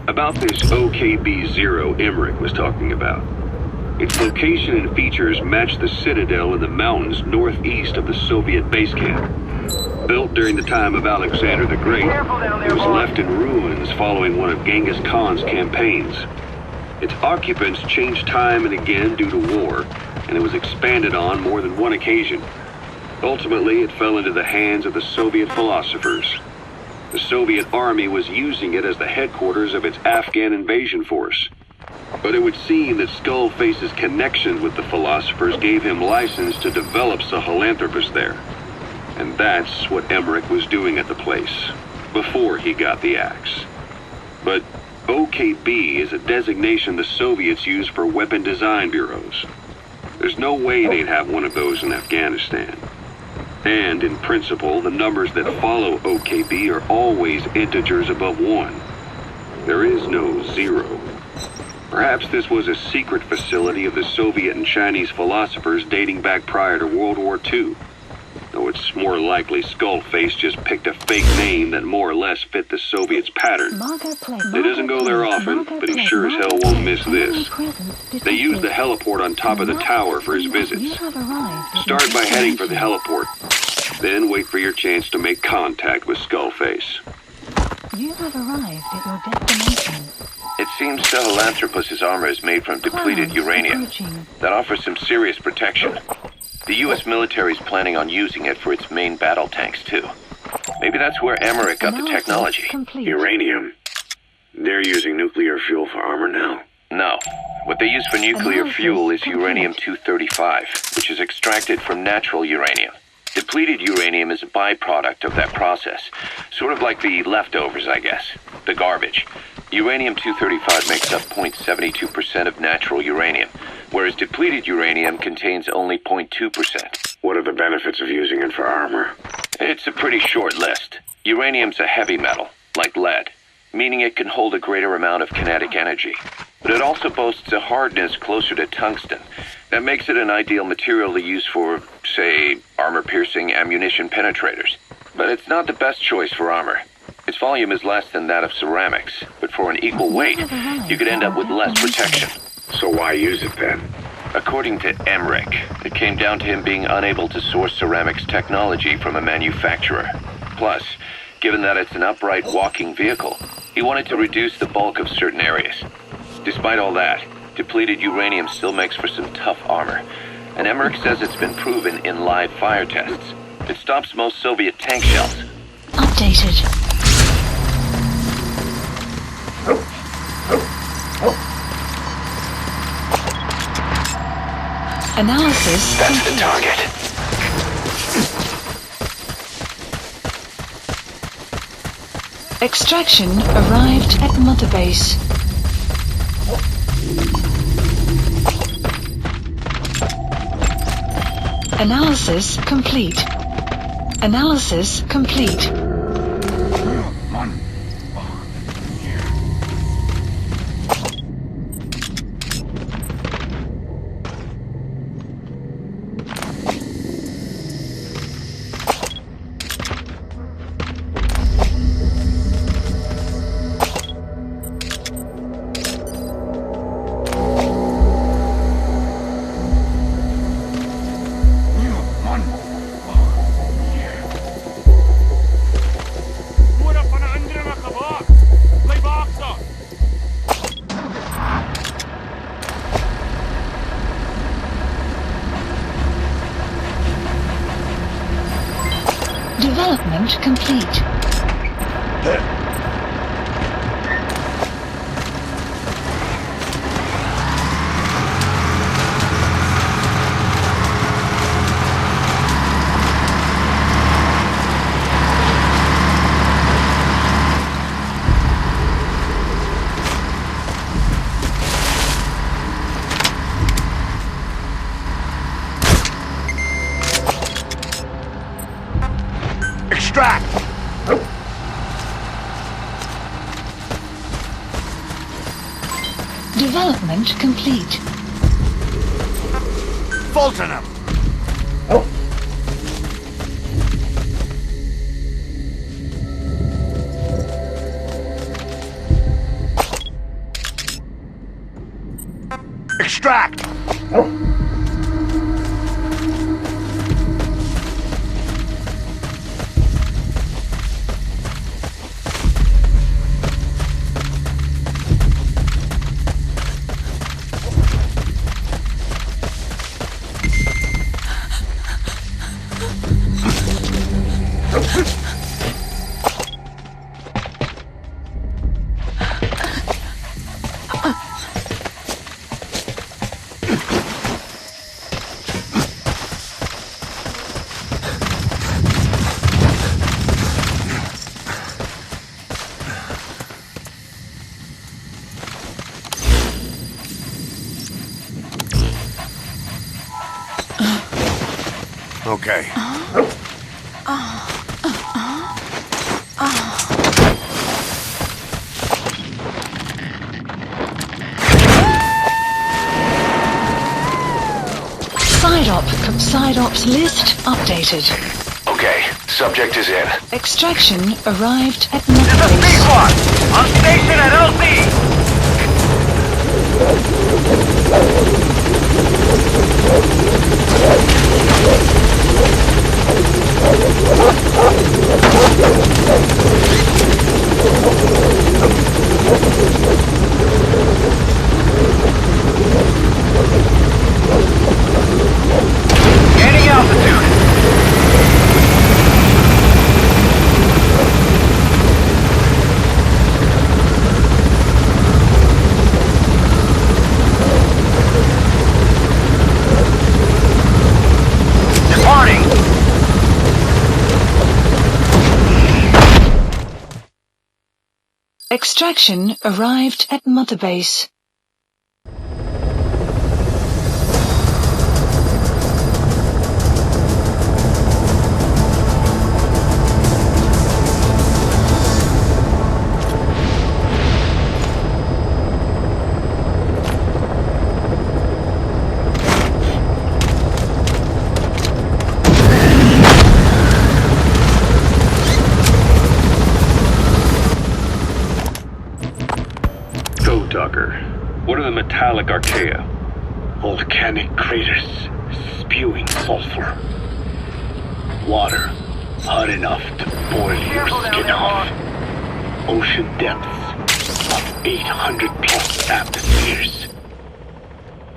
About this OKB-0 Emmerich was talking about. Its location and features match the citadel in the mountains northeast of the Soviet base camp. Built during the time of Alexander the Great, it was left in ruins following one of Genghis Khan's campaigns. Its occupants changed time and again due to war, and it was expanded on more than one occasion. Ultimately, it fell into the hands of the Soviet philosophers. The Soviet army was using it as the headquarters of its Afghan invasion force. But it would seem that Skullface's connection with the philosophers gave him license to develop Sahelanthropus there. And that's what Emmerich was doing at the place, before he got the axe. But OKB is a designation the Soviets use for weapon design bureaus. There's no way they'd have one of those in Afghanistan. And, in principle, the numbers that follow OKB are always integers above 1. There is no 0. Perhaps this was a secret facility of the Soviet and Chinese philosophers dating back prior to World War II. Though it's more likely Skullface just picked a fake name that more or less fit the Soviets' pattern. He doesn't go there often, but he sure as hell won't miss this. They use the heliport on top of the tower for his visits. Start by heading for the heliport. Then wait for your chance to make contact with Skullface. You have arrived at your destination. It seems Sahelanthropus' armor is made from depleted uranium. That offers some serious protection. The U.S. military is planning on using it for its main battle tanks, too. Maybe that's where Emmerich got the technology. Uranium? They're using nuclear fuel for armor now? No. What they use for nuclear fuel is uranium-235, which is extracted from natural uranium. Depleted uranium is a byproduct of that process. Sort of like the leftovers, I guess. The garbage. Uranium-235 makes up 0.72% of natural uranium, whereas depleted uranium contains only 0.2%. What are the benefits of using it for armor? It's a pretty short list. Uranium's a heavy metal, like lead, meaning it can hold a greater amount of kinetic energy. But it also boasts a hardness closer to tungsten. That makes it an ideal material to use for, say, armor-piercing ammunition penetrators. But it's not the best choice for armor. Its volume is less than that of ceramics, but for an equal weight, you could end up with less protection. So why use it then? According to Emmerich, it came down to him being unable to source ceramics technology from a manufacturer. Plus, given that it's an upright walking vehicle, he wanted to reduce the bulk of certain areas. Despite all that, depleted uranium still makes for some tough armor, and Emmerich says it's been proven in live fire tests. It stops most Soviet tank shells. Updated. Analysis. That's the target. Extraction arrived at Mother Base. Analysis complete. Analysis complete. Development complete. Extract! Development complete. Fulton him! Extract! Okay. Side ops list updated. Okay, subject is in. Extraction arrived at This is Mother Base. P-Squad! On station at LC! Gaining altitude! Departing! Extraction arrived at Mother Base. Tucker, what are the metallic archaea? Volcanic craters spewing sulfur. Water hot enough to boil your skin off. Ocean depths of 800 plus atmospheres.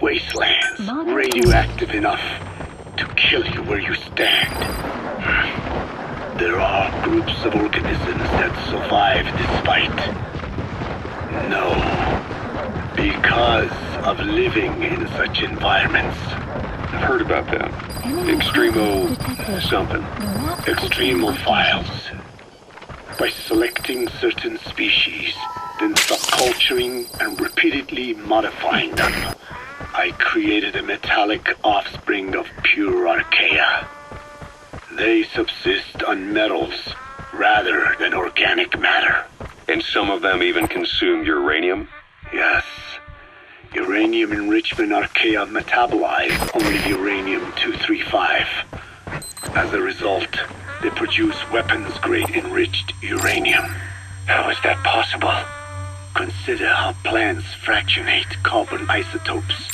Wastelands radioactive enough to kill you where you stand. There are groups of organisms that survive this fight. No, because of living in such environments. I've heard about that. Extremo something. Extremophiles. By selecting certain species, then subculturing and repeatedly modifying them, I created a metallic offspring of pure archaea. They subsist on metals rather than organic matter. And some of them even consume uranium? Yes. Uranium enrichment archaea metabolize only uranium-235. As a result, they produce weapons-grade enriched uranium. How is that possible? Consider how plants fractionate carbon isotopes.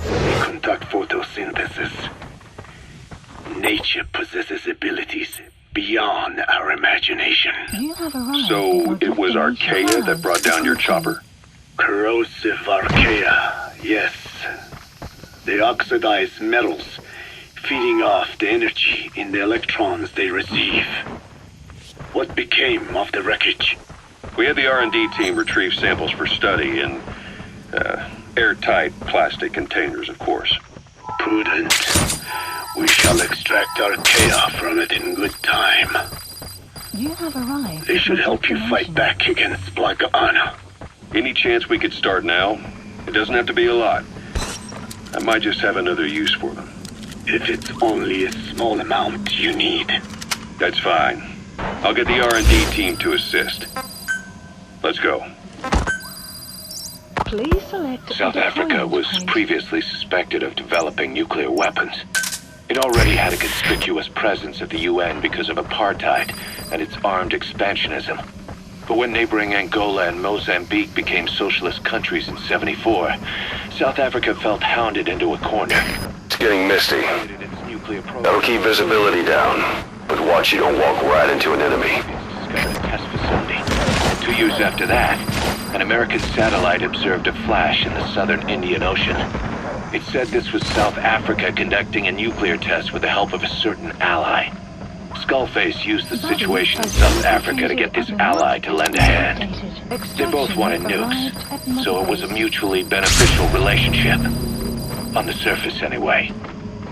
They conduct photosynthesis. Nature possesses abilities beyond our imagination. You have arrived at So your it was destination Archaea that house. brought down your chopper? Corrosive archaea, yes. They oxidize metals, feeding off the energy in the electrons they receive. What became of the wreckage? We had the R&D team retrieve samples for study in airtight plastic containers, of course. Prudent. We shall extract archaea from it in good time. You have arrived. They at should your help you fight destination. back against Blagana. Any chance we could start now? It doesn't have to be a lot. I might just have another use for them. If it's only a small amount you need. That's fine. I'll get the R&D team to assist. Let's go. Please select South a Africa deployment was point. previously suspected of developing nuclear weapons. It already had a conspicuous presence at the UN because of apartheid and its armed expansionism. But when neighboring Angola and Mozambique became socialist countries in '74, South Africa felt hounded into a corner. It's getting misty. Its nuclear program. That'll keep visibility down. But watch you don't walk right into an enemy. Discovered a test facility. And 2 years after that, an American satellite observed a flash in the southern Indian Ocean. It said this was South Africa conducting a nuclear test with the help of a certain ally. Skullface used the situation in South Africa to get this ally to lend a hand. They both wanted nukes, so it was a mutually beneficial relationship. On the surface, anyway.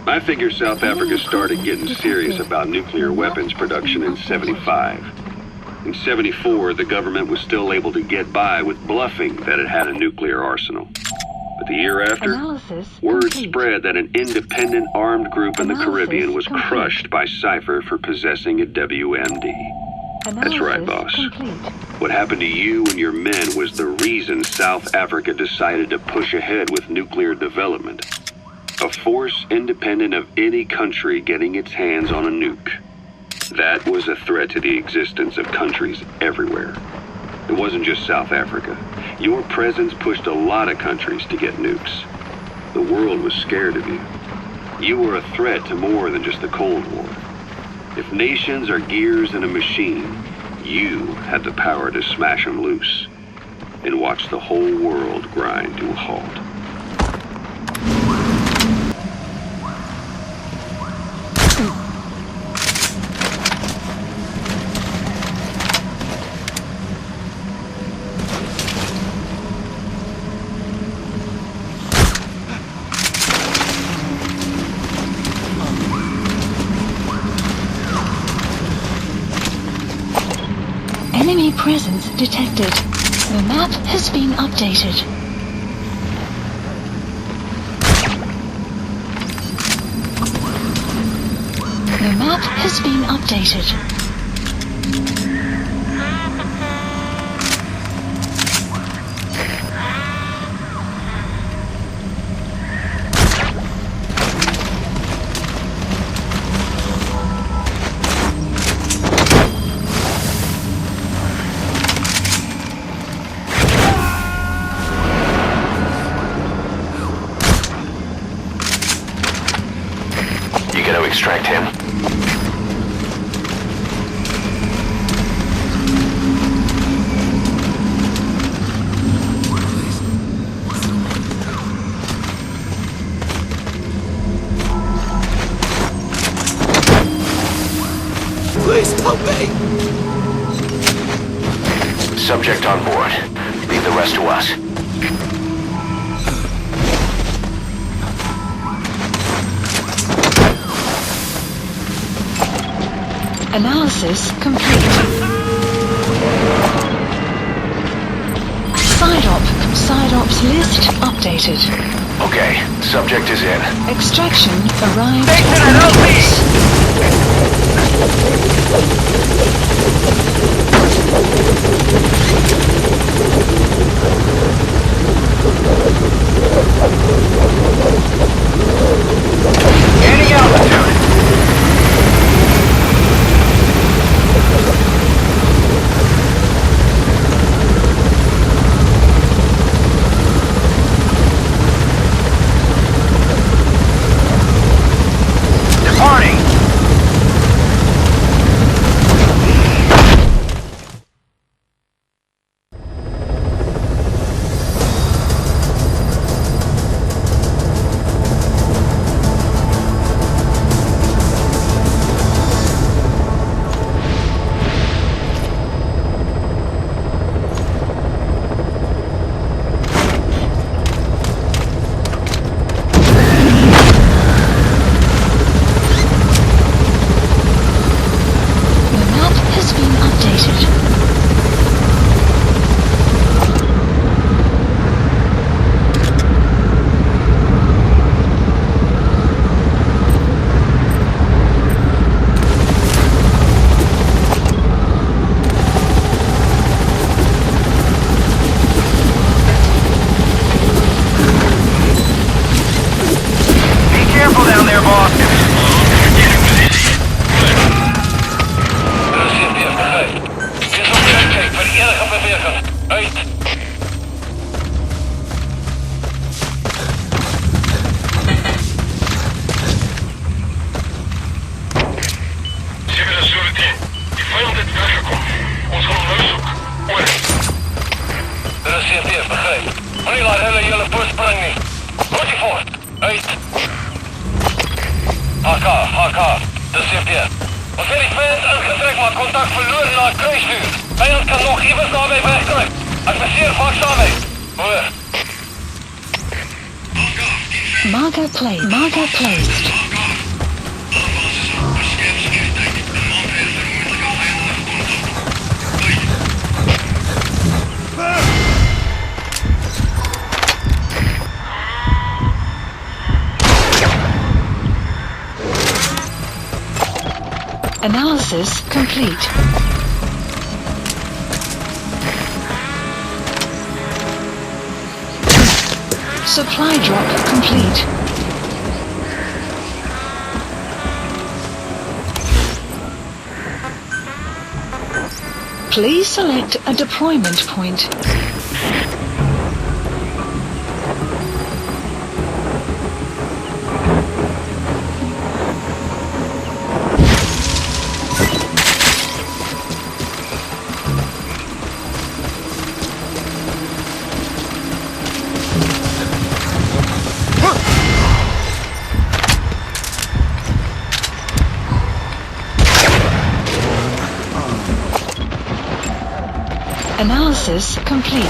I figure South Africa started getting serious about nuclear weapons production in '75. In '74, the government was still able to get by with bluffing that it had a nuclear arsenal. But the year after, Analysis word complete. spread that an independent armed group in the Analysis Caribbean was complete. crushed by Cypher for possessing a WMD. That's right, boss. Complete. What happened to you and your men was the reason South Africa decided to push ahead with nuclear development. A force independent of any country getting its hands on a nuke. That was a threat to the existence of countries everywhere. It wasn't just South Africa. Your presence pushed a lot of countries to get nukes. The world was scared of you. You were a threat to more than just the Cold War. If nations are gears in a machine, you had the power to smash them loose and watch the whole world grind to a halt. Enemy presence detected. The map has been updated. The map has been updated. You gonna extract him? Please help me! Subject on board. Leave the rest to us. Analysis complete. Side-ops list updated. Okay, subject is in. Extraction arrived. Station on at course. Any altitude. Departing. HK. Dis CFD. Ons het die fans ingetrek, maar kontak verloor na kruisvuur. Vyand kan nog iewers naby wegkruip. Adviseer vak saam. Hoor. Marker placed. Analysis complete. Supply drop complete. Please select a deployment point. Analysis complete.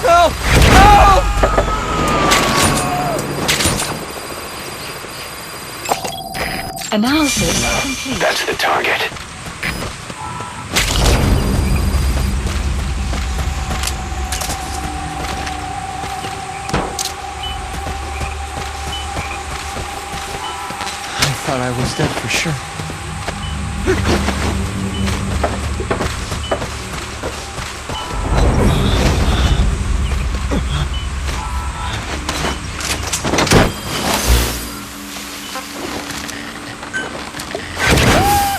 Help! Help! Analysis complete. That's the target. I thought I was dead for sure.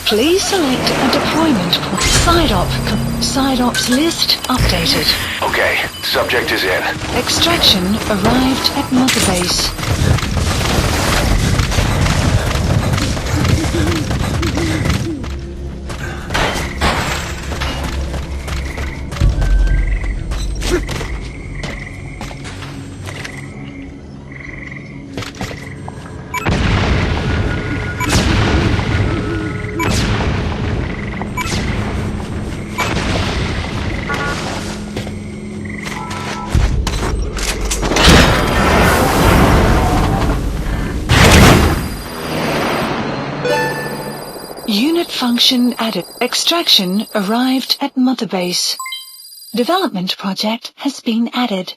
Please select a deployment point. Side ops list updated. Okay, subject is in. Extraction arrived at Mother Base. Unit function added. Extraction arrived at Mother Base. Development project has been added.